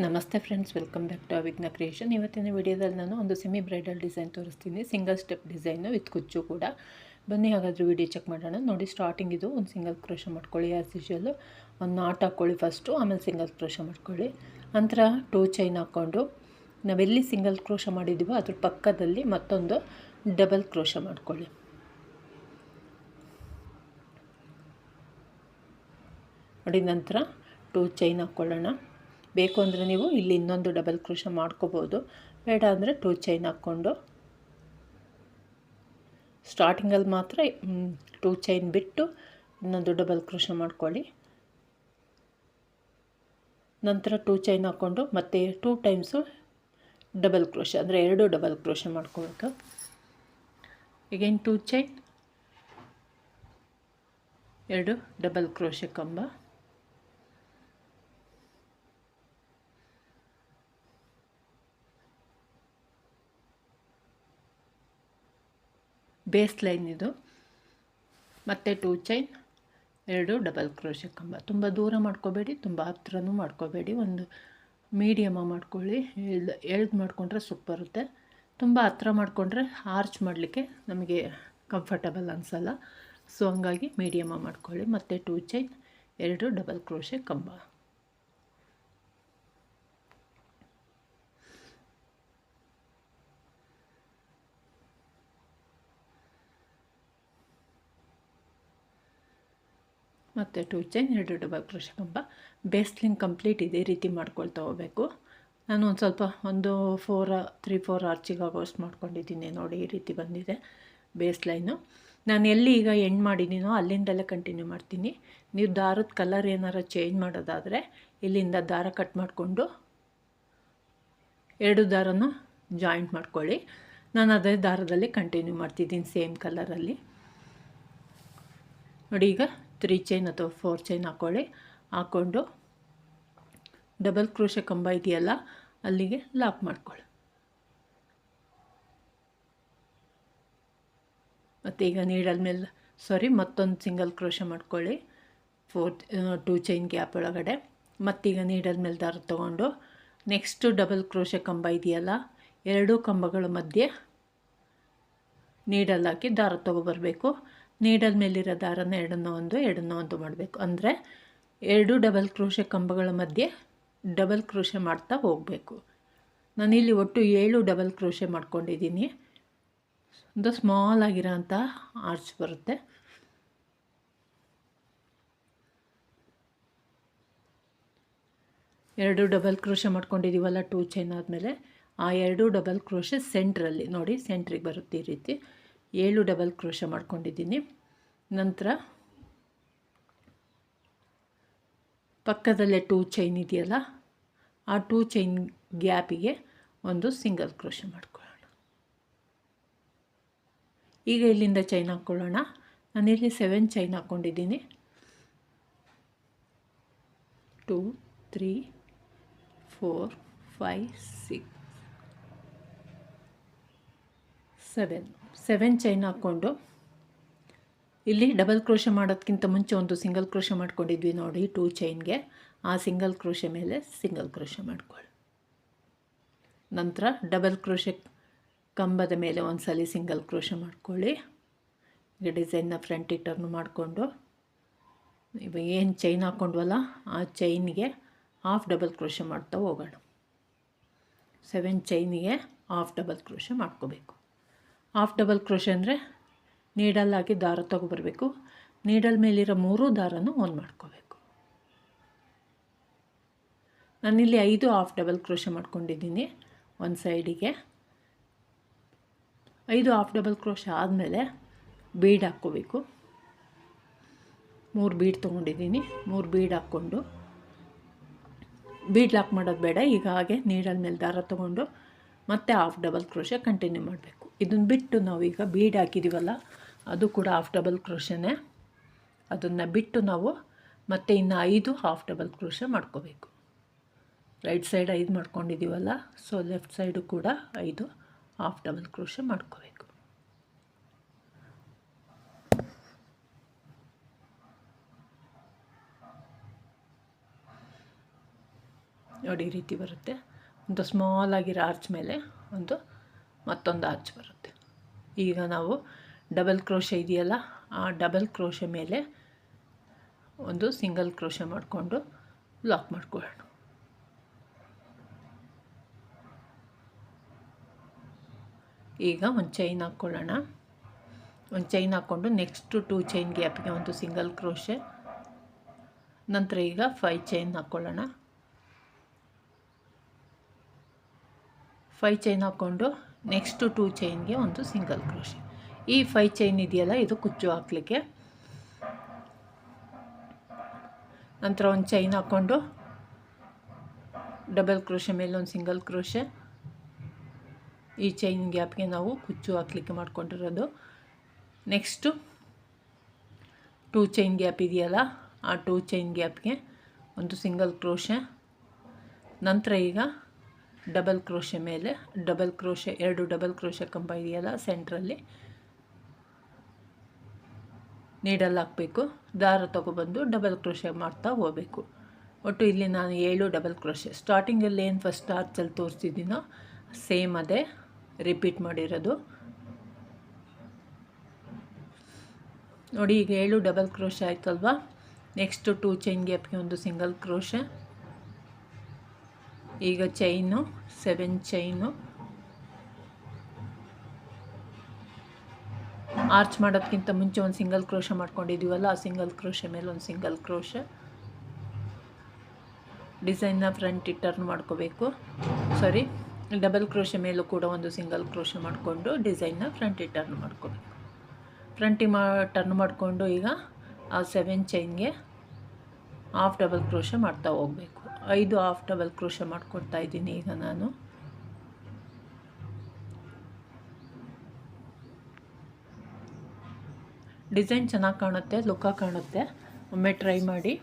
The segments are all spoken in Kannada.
ನಮಸ್ತೆ friends, welcome back to Avighna creation. ಇವತ್ತಿನ ವಿಡಿಯೋದಲ್ಲಿ ನಾನು ಒಂದು ಸೆಮಿ ಬ್ರೈಡಲ್ ಡಿಸೈನ್ ತೋರಿಸ್ತೀನಿ. ಸಿಂಗಲ್ ಸ್ಟೆಪ್ ಡಿಸೈನು ವಿತ್ ಕುಚ್ಚು ಕೂಡ. ಬನ್ನಿ ಹಾಗಾದರೆ ವಿಡಿಯೋ ಚೆಕ್ ಮಾಡೋಣ. ನೋಡಿ, ಸ್ಟಾರ್ಟಿಂಗ್ ಇದು ಒಂದು ಸಿಂಗಲ್ ಕ್ರೋಶ ಮಾಡ್ಕೊಳ್ಳಿ. ಆ್ಯಸ್ ಯೂಶುವಲ್ಲು ಒಂದು ನಾಟ್ ಹಾಕ್ಕೊಳ್ಳಿ ಫಸ್ಟು, ಆಮೇಲೆ ಸಿಂಗಲ್ ಕ್ರೋಶ ಮಾಡ್ಕೊಳ್ಳಿ. ನಂತರ 2 ಚೈನ್ ಹಾಕ್ಕೊಂಡು ನಾವೆಲ್ಲಿ ಸಿಂಗಲ್ ಕ್ರೋಶ ಮಾಡಿದ್ದೀವೋ ಅದ್ರ ಪಕ್ಕದಲ್ಲಿ ಮತ್ತೊಂದು ಡಬಲ್ ಕ್ರೋಶ ಮಾಡ್ಕೊಳ್ಳಿ. ನೋಡಿ, ನಂತರ 2 ಚೈನ್ ಹಾಕ್ಕೊಳ್ಳೋಣ. ಬೇಕು ಅಂದರೆ ನೀವು ಇಲ್ಲಿ ಇನ್ನೊಂದು ಡಬಲ್ ಕ್ರೋಶ ಮಾಡ್ಕೋಬೋದು, ಬೇಡ ಅಂದರೆ 2 ಚೈನ್ ಹಾಕ್ಕೊಂಡು ಸ್ಟಾರ್ಟಿಂಗಲ್ಲಿ ಮಾತ್ರ 2 ಚೈನ್ ಬಿಟ್ಟು ಇನ್ನೊಂದು ಡಬಲ್ ಕ್ರೋಶ ಮಾಡ್ಕೊಳ್ಳಿ. ನಂತರ 2 ಚೈನ್ ಹಾಕ್ಕೊಂಡು ಮತ್ತೆ 2 ಟೈಮ್ಸು ಡಬಲ್ ಕ್ರೋಶ, ಅಂದರೆ 2 ಡಬಲ್ ಕ್ರೋಶ ಮಾಡ್ಕೋಬೇಕು. ಅಗೈನ್ 2 ಚೈನ್, 2 ಡಬಲ್ ಕ್ರೋಶ ಕಂಬ, ಬೇಸ್ ಲೈನ್ ಇದು. ಮತ್ತು 2 ಚೈನ್, 2 ಡಬಲ್ ಕ್ರೋಶ ಕಂಬ. ತುಂಬ ದೂರ ಮಾಡ್ಕೋಬೇಡಿ, ತುಂಬ ಹತ್ರನೂ ಮಾಡ್ಕೋಬೇಡಿ, ಒಂದು ಮೀಡಿಯಮ ಮಾಡ್ಕೊಳ್ಳಿ. ಎಳ್ದು ಮಾಡಿಕೊಂಡ್ರೆ ಸೂಪ್ ಬರುತ್ತೆ. ತುಂಬ ಹತ್ರ ಮಾಡಿಕೊಂಡ್ರೆ ಆರ್ಚ್ ಮಾಡಲಿಕ್ಕೆ ನಮಗೆ ಕಂಫರ್ಟಬಲ್ ಅನಿಸಲ್ಲ. ಸೊ ಹಂಗಾಗಿ ಮೀಡಿಯಮ ಮಾಡ್ಕೊಳ್ಳಿ. ಮತ್ತು 2 ಚೈನ್, 2 ಡಬಲ್ ಕ್ರೋಶ ಕಂಬ. ಮತ್ತು 2 ಚೈನ್, 2 ಡಬಲ್ ಕ್ರೋಶ ಕಂಬ. ಬೇಸ್ ಲೈನ್ ಕಂಪ್ಲೀಟ್ ಇದೇ ರೀತಿ ಮಾಡ್ಕೊಳ್ತಾ ಹೋಗಬೇಕು. ನಾನು ಒಂದು ಸ್ವಲ್ಪ 3-4 ಆರ್ಚಿಗೆ ಆಗೋಷ್ಟು ಮಾಡ್ಕೊಂಡಿದ್ದೀನಿ. ನೋಡಿ, ಈ ರೀತಿ ಬಂದಿದೆ ಬೇಸ್ ಲೈನು. ನಾನು ಎಲ್ಲಿ ಈಗ ಎಂಡ್ ಮಾಡಿದ್ದೀನೋ ಅಲ್ಲಿಂದಲೇ ಕಂಟಿನ್ಯೂ ಮಾಡ್ತೀನಿ. ನೀವು ದಾರದ ಕಲರ್ ಏನಾರು ಚೇಂಜ್ ಮಾಡೋದಾದರೆ ಇಲ್ಲಿಂದ ದಾರ ಕಟ್ ಮಾಡಿಕೊಂಡು 2 ದಾರನ ಜಾಯಿಂಟ್ ಮಾಡ್ಕೊಳ್ಳಿ. ನಾನು ಅದೇ ದಾರದಲ್ಲಿ ಕಂಟಿನ್ಯೂ ಮಾಡ್ತಿದ್ದೀನಿ, ಸೇಮ್ ಕಲರಲ್ಲಿ. ನೋಡಿ, ಈಗ 3 ಚೈನ್ ಅಥವಾ 4 ಚೈನ್ ಹಾಕ್ಕೊಂಡು ಡಬಲ್ ಕ್ರೋಶ ಕಂಬ ಇದೆಯಲ್ಲ ಅಲ್ಲಿಗೆ ಲಾಕ್ ಮಾಡ್ಕೊಳ್ಳಿ. ಮತ್ತು ಈಗ ನೀಡಲ್ ಮೇಲೆ ಮತ್ತೊಂದು ಸಿಂಗಲ್ ಕ್ರೋಶ ಮಾಡ್ಕೊಳ್ಳಿ 2 ಚೈನ್ ಗ್ಯಾಪ್ ಒಳಗಡೆ. ಮತ್ತೀಗ ನೀಡಲ್ ಮೇಲೆ ದಾರ ತೊಗೊಂಡು ನೆಕ್ಸ್ಟು ಡಬಲ್ ಕ್ರೋಶ ಕಂಬ ಇದೆಯಲ್ಲ, 2 ಕಂಬಗಳ ಮಧ್ಯೆ ನೀಡಲ್ ಹಾಕಿ ದಾರ ತೊಗೊಬರಬೇಕು. ನೀಡಲ್ ಮೇಲಿರೋ ದಾರನ ಎರಡನ್ನ ಒಂದು ಮಾಡಬೇಕು. ಅಂದರೆ 2 ಡಬಲ್ ಕ್ರೋಶ ಕಂಬಗಳ ಮಧ್ಯೆ ಡಬಲ್ ಕ್ರೋಶ ಮಾಡ್ತಾ ಹೋಗಬೇಕು. ನಾನಿಲ್ಲಿ ಒಟ್ಟು 7 ಡಬಲ್ ಕ್ರೋಶ ಮಾಡ್ಕೊಂಡಿದ್ದೀನಿ. ಒಂದು ಸ್ಮಾಲ್ ಆಗಿರೋಂಥ ಆರ್ಚ್ ಬರುತ್ತೆ. ಎರಡು ಡಬಲ್ ಕ್ರೋಶ ಮಾಡ್ಕೊಂಡಿದ್ದೀವಲ್ಲ 2 ಚೈನ್ ಆದಮೇಲೆ, ಆ 2 ಡಬಲ್ ಕ್ರೋಶ ಸೆಂಟ್ರಲ್ಲಿ ನೋಡಿ, ಸೆಂಟ್ರಿಗೆ ಬರುತ್ತೆ ಈ ರೀತಿ 7 ಡಬಲ್ ಕ್ರೋಶ ಮಾಡ್ಕೊಂಡಿದ್ದೀನಿ. ನಂತರ ಪಕ್ಕದಲ್ಲೇ 2 ಚೈನ್ ಇದೆಯಲ್ಲ, ಆ 2 ಚೈನ್ ಗ್ಯಾಪಿಗೆ ಒಂದು ಸಿಂಗಲ್ ಕ್ರೋಶ ಮಾಡ್ಕೊಳ್ಳೋಣ. ಈಗ ಇಲ್ಲಿಂದ ಚೈನ್ ಹಾಕ್ಕೊಳ್ಳೋಣ. ನಾನಿಲ್ಲಿ 7 ಚೈನ್ ಹಾಕ್ಕೊಂಡಿದ್ದೀನಿ. 2, 3, 4, 5, 6, 7 ಚೈನ್ ಹಾಕ್ಕೊಂಡು ಇಲ್ಲಿ ಡಬಲ್ ಕ್ರೋಶ ಮಾಡೋದಕ್ಕಿಂತ ಮುಂಚೆ ಒಂದು ಸಿಂಗಲ್ ಕ್ರೋಶ ಮಾಡ್ಕೊಂಡಿದ್ವಿ ನೋಡಿ 2 ಚೈನ್ಗೆ. ಆ ಸಿಂಗಲ್ ಕ್ರೋಶ ಮೇಲೆ ಸಿಂಗಲ್ ಕ್ರೋಶ ಮಾಡ್ಕೊಳ್ಳಿ. ನಂತರ ಡಬಲ್ ಕ್ರೋಶ ಕಂಬದ ಮೇಲೆ ಒಂದು ಸಲ ಸಿಂಗಲ್ ಕ್ರೋಶ ಮಾಡ್ಕೊಳ್ಳಿ. ಈಗ ಡಿಸೈನ್ನ ಫ್ರಂಟ್ ಟರ್ನ್ ಮಾಡಿಕೊಂಡು ಇವಾಗ ಏನು ಚೈನ್ ಹಾಕ್ಕೊಂಡ್ವಲ್ಲ ಆ ಚೈನ್ಗೆ ಹಾಫ್ ಡಬಲ್ ಕ್ರೋಶ ಮಾಡ್ತಾ ಹೋಗೋಣ. 7 ಚೈನಿಗೆ ಹಾಫ್ ಡಬಲ್ ಕ್ರೋಶ ಮಾಡ್ಕೋಬೇಕು. ಹಾಫ್ ಡಬಲ್ ಕ್ರೋಶ ಅಂದರೆ ನೀಡಲ್ ಹಾಕಿ ದಾರ ತೊಗೊಬರಬೇಕು. ನೀಡಲ್ ಮೇಲಿರೋ 3 ದಾರನೂ ಒಂದು ಮಾಡ್ಕೋಬೇಕು. ನಾನಿಲ್ಲಿ 5 ಹಾಫ್ ಡಬಲ್ ಕ್ರೋಶ ಮಾಡ್ಕೊಂಡಿದ್ದೀನಿ ಒಂದು ಸೈಡಿಗೆ. 5 ಹಾಫ್ ಡಬಲ್ ಕ್ರೋಶ ಆದಮೇಲೆ ಬೀಡ್ ಹಾಕ್ಕೋಬೇಕು. 3 ಬೀಡ್ ತೊಗೊಂಡಿದ್ದೀನಿ. 3 ಬೀಡ್ ಹಾಕ್ಕೊಂಡು ಬೀಡ್ ಲಾಕ್ ಮಾಡೋದು ಬೇಡ. ಈಗ ಹಾಗೆ ನೀಡಲ್ ಮೇಲೆ ದಾರ ತೊಗೊಂಡು ಮತ್ತೆ ಹಾಫ್ ಡಬಲ್ ಕ್ರೋಶ ಕಂಟಿನ್ಯೂ ಮಾಡಬೇಕು. ಇದನ್ನು ಬಿಟ್ಟು ನಾವೀಗ ಬೀಡ್ ಹಾಕಿದ್ದೀವಲ್ಲ ಅದು ಕೂಡ ಹಾಫ್ ಡಬಲ್ ಕ್ರೋಶನೇ. ಅದನ್ನು ಬಿಟ್ಟು ನಾವು ಮತ್ತೆ ಇನ್ನು 5 ಹಾಫ್ ಡಬಲ್ ಕ್ರೋಶ ಮಾಡ್ಕೋಬೇಕು. ರೈಟ್ ಸೈಡ್ 5 ಮಾಡ್ಕೊಂಡಿದ್ದೀವಲ್ಲ, ಸೊ ಲೆಫ್ಟ್ ಸೈಡು ಕೂಡ 5 ಹಾಫ್ ಡಬಲ್ ಕ್ರೋಶ ಮಾಡ್ಕೋಬೇಕು. ನೋಡಿ ಈ ರೀತಿ ಬರುತ್ತೆ. ಒಂದು ಸ್ಮಾಲ್ ಆಗಿರೋ ಆರ್ಚ್ ಮೇಲೆ ಮತ್ತೊಂದು ಆರ್ಚ್ ಬರುತ್ತೆ. ಈಗ ನಾವು ಡಬಲ್ ಕ್ರೋಶೆ ಇದೆಯಲ್ಲ, ಆ ಡಬಲ್ ಕ್ರೋಶೆ ಮೇಲೆ ಒಂದು ಸಿಂಗಲ್ ಕ್ರೋಶೆ ಮಾಡಿಕೊಂಡು ಲಾಕ್ ಮಾಡ್ಕೊಳ್ಳೋಣ. ಈಗ ಒಂದು ಚೈನ್ ಹಾಕ್ಕೊಳ್ಳೋಣ. ಒಂದು ಚೈನ್ ಹಾಕ್ಕೊಂಡು ನೆಕ್ಸ್ಟ್ 2 ಚೈನ್ ಗ್ಯಾಪ್ಗೆ ಒಂದು ಸಿಂಗಲ್ ಕ್ರೋಶೆ, ನಂತರ ಈಗ 5 ಚೈನ್ ಹಾಕ್ಕೊಳ್ಳೋಣ. 5 ಚೈನ್ ಹಾಕ್ಕೊಂಡು ನೆಕ್ಸ್ಟ್ 2 ಚೈನ್ಗೆ ಒಂದು ಸಿಂಗಲ್ ಕ್ರೋಶೆ. ಈ 5 ಚೈನ್ ಇದೆಯಲ್ಲ, ಇದು ಕುಚ್ಚು ಹಾಕಲಿಕ್ಕೆ. ನಂತರ ಒಂದು ಚೈನ್ ಹಾಕ್ಕೊಂಡು ಡಬಲ್ ಕ್ರೋಶೆ ಮೇಲೆ ಒಂದು ಸಿಂಗಲ್ ಕ್ರೋಶೆ. ಈ ಚೈನ್ ಗ್ಯಾಪ್ಗೆ ನಾವು ಕುಚ್ಚು ಹಾಕಲಿಕ್ಕೆ ಮಾಡ್ಕೊಂಡಿರೋದು. ನೆಕ್ಸ್ಟು 2 ಚೈನ್ ಗ್ಯಾಪ್ ಇದೆಯಲ್ಲ, ಆ 2 ಚೈನ್ ಗ್ಯಾಪ್ಗೆ ಒಂದು ಸಿಂಗಲ್ ಕ್ರೋಶೆ. ನಂತರ ಈಗ ಡಬಲ್ ಕ್ರೋಶೆ ಮೇಲೆ ಡಬಲ್ ಕ್ರೋಶೆ, 2 ಡಬಲ್ ಕ್ರೋಶೆ ಕಂಬ ಇದೆಯಲ್ಲ ಸೆಂಟ್ರಲ್ಲಿ, ನೀಡಲ್ಲಿ ಹಾಕಬೇಕು. ದಾರ ತಗೊಬಂದು ಡಬಲ್ ಕ್ರೋಶೆ ಮಾಡ್ತಾ ಹೋಗಬೇಕು. ಒಟ್ಟು ಇಲ್ಲಿ ನಾನು 7 ಡಬಲ್ ಕ್ರೋಶೆ ಸ್ಟಾರ್ಟಿಂಗಲ್ಲಿ ಏನು ಫಸ್ಟ್ ಆರ್ಚಲ್ಲಿ ತೋರಿಸಿದ್ದೀನೋ ಸೇಮ್ ಅದೇ ರಿಪೀಟ್ ಮಾಡಿರೋದು. ನೋಡಿ ಈಗ 7 ಡಬಲ್ ಕ್ರೋಶೆ ಆಯ್ತಲ್ವಾ. ನೆಕ್ಸ್ಟು 2 ಚೈನ್ ಗ್ಯಾಪ್ಗೆ ಒಂದು ಸಿಂಗಲ್ ಕ್ರೋಶೆ. ಈಗ ಚೈನು 7 ಚೈನು. ಆರ್ಚ್ ಮಾಡೋದಕ್ಕಿಂತ ಮುಂಚೆ ಒಂದು ಸಿಂಗಲ್ ಕ್ರೋಶೆ ಮಾಡ್ಕೊಂಡಿದ್ದೀವಲ್ಲ, ಆ ಸಿಂಗಲ್ ಕ್ರೋಶೆ ಮೇಲೆ ಒಂದು ಸಿಂಗಲ್ ಕ್ರೋಶೆ. ಡಿಸೈನ್ನ ಫ್ರಂಟ್ ಟರ್ನ್ ಮಾಡ್ಕೋಬೇಕು. ಡಬಲ್ ಕ್ರೋಶೆ ಮೇಲೂ ಕೂಡ ಒಂದು ಸಿಂಗಲ್ ಕ್ರೋಶೆ ಮಾಡಿಕೊಂಡು ಡಿಸೈನ್ನ ಫ್ರಂಟ್ ಟರ್ನ್ ಮಾಡ್ಕೋಬೇಕು. ಟರ್ನ್ ಮಾಡಿಕೊಂಡು ಈಗ ಆ 7 ಚೈನ್ಗೆ ಹಾಫ್ ಡಬಲ್ ಕ್ರೋಶೆ ಮಾಡ್ತಾ ಹೋಗಬೇಕು. 5 ಹಾಫ್ ಡಬಲ್ ಕ್ರೋಶೆ ಮಾಡ್ಕೊಳ್ತಾ ಇದ್ದೀನಿ ಈಗ ನಾನು. ಡಿಸೈನ್ ಚೆನ್ನಾಗಿ ಕಾಣುತ್ತೆ, ಲುಕ್ಕಾಗಿ ಕಾಣುತ್ತೆ. ಒಮ್ಮೆ ಟ್ರೈ ಮಾಡಿ,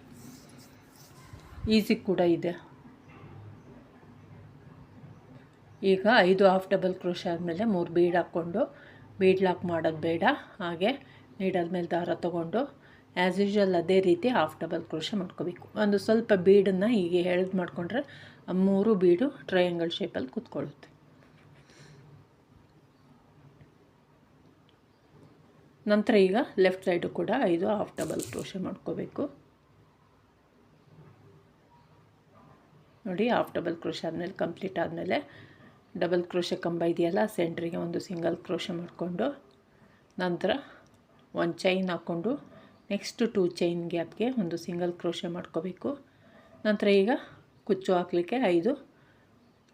ಈಸಿ ಕೂಡ ಇದೆ. ಈಗ 5 ಹಾಫ್ ಡಬಲ್ ಕ್ರೋಶೆ ಆದಮೇಲೆ 3 ಬೀಡ್ ಹಾಕ್ಕೊಂಡು, ಬೀಡ್ ಲಾಕ್ ಮಾಡೋದು ಬೇಡ, ಹಾಗೆ ನೀಡಲ್ ಮೇಲೆ ದಾರ ತೊಗೊಂಡು ಆ್ಯಸ್ ಯೂಶ್ವಲ್ ಅದೇ ರೀತಿ ಹಾಫ್ ಡಬಲ್ ಕ್ರೋಶೆ ಮಾಡ್ಕೋಬೇಕು. ಒಂದು ಸ್ವಲ್ಪ ಬೀಡನ್ನು ಹೀಗೆ ಎಳೆದು ಮಾಡಿಕೊಂಡ್ರೆ 3 ಬೀಡು ಟ್ರಯಾಂಗಲ್ ಶೇಪಲ್ಲಿ ಕೂತ್ಕೊಳ್ಳುತ್ತೆ. ನಂತರ ಈಗ ಲೆಫ್ಟ್ ಸೈಡು ಕೂಡ 5 ಹಾಫ್ ಡಬಲ್ ಕ್ರೋಶೆ ಮಾಡ್ಕೋಬೇಕು. ನೋಡಿ, ಹಾಫ್ ಡಬಲ್ ಕ್ರೋಶೆ ಆದಮೇಲೆ ಕಂಪ್ಲೀಟ್ ಆದಮೇಲೆ ಡಬಲ್ ಕ್ರೋಶೆ ಕಂಬ ಇದೆಯಲ್ಲ ಸೆಂಟ್ರಿಗೆ ಒಂದು ಸಿಂಗಲ್ ಕ್ರೋಶೆ ಮಾಡಿಕೊಂಡು, ನಂತರ ಒಂದು ಚೈನ್ ಹಾಕ್ಕೊಂಡು ನೆಕ್ಸ್ಟ್ 2 ಚೈನ್ ಗ್ಯಾಪ್ಗೆ ಒಂದು ಸಿಂಗಲ್ ಕ್ರೋಶೆ ಮಾಡ್ಕೋಬೇಕು. ನಂತರ ಈಗ ಕುಚ್ಚು ಹಾಕಲಿಕ್ಕೆ 5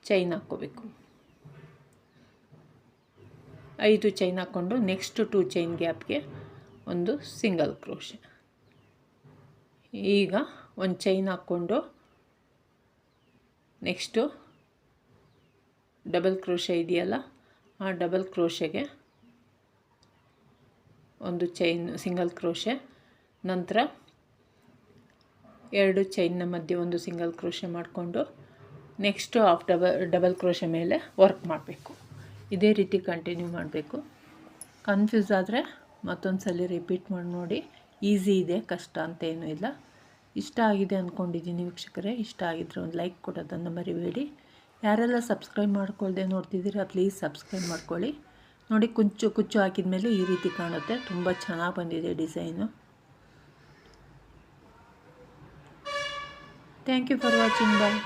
ಚೈನ್ ಹಾಕ್ಕೋಬೇಕು. 5 ಚೈನ್ ಹಾಕ್ಕೊಂಡು ನೆಕ್ಸ್ಟ್ 2 ಚೈನ್ ಗ್ಯಾಪ್ಗೆ ಒಂದು ಸಿಂಗಲ್ ಕ್ರೋಶೆ. ಈಗ ಒಂದು ಚೈನ್ ಹಾಕ್ಕೊಂಡು ನೆಕ್ಸ್ಟು ಡಬಲ್ ಕ್ರೋಶೆ ಇದೆಯಲ್ಲ, ಆ ಡಬಲ್ ಕ್ರೋಶೆಗೆ ಒಂದು ಚೈನ್ ಸಿಂಗಲ್ ಕ್ರೋಶೆ. ನಂತರ 2 ಚೈನ್ನ ಮಧ್ಯೆ ಒಂದು ಸಿಂಗಲ್ ಕ್ರೋಶೆ ಮಾಡಿಕೊಂಡು ನೆಕ್ಸ್ಟು ಹಾಫ್ ಡಬಲ್ ಕ್ರೋಶೆ ಮೇಲೆ ವರ್ಕ್ ಮಾಡಬೇಕು. ಇದೇ ರೀತಿ ಕಂಟಿನ್ಯೂ ಮಾಡಬೇಕು. ಕನ್ಫ್ಯೂಸ್ ಆದರೆ ಮತ್ತೊಂದು ಸಲ ರಿಪೀಟ್ ಮಾಡಿ ನೋಡಿ. ಈಸಿ ಇದೆ, ಕಷ್ಟ ಅಂತ ಏನೂ ಇಲ್ಲ. ಇಷ್ಟ ಆಗಿದೆ ಅಂದ್ಕೊಂಡಿದ್ದೀನಿ ವೀಕ್ಷಕರೇ. ಇಷ್ಟ ಆಗಿದ್ದರೆ ಒಂದು ಲೈಕ್ ಕೊಡೋದನ್ನು ಮರಿಬೇಡಿ. ಯಾರೆಲ್ಲ ಸಬ್ಸ್ಕ್ರೈಬ್ ಮಾಡ್ಕೊಳ್ದೆ ನೋಡ್ತಿದ್ದೀರಾ ಪ್ಲೀಸ್ ಸಬ್ಸ್ಕ್ರೈಬ್ ಮಾಡ್ಕೊಳ್ಳಿ. ನೋಡಿ, ಕುಚ್ಚು ಹಾಕಿದ ಮೇಲೆ ಈ ರೀತಿ ಕಾಣುತ್ತೆ. ತುಂಬ ಚೆನ್ನಾಗಿ ಬಂದಿದೆ design. Thank you for watching. Bye.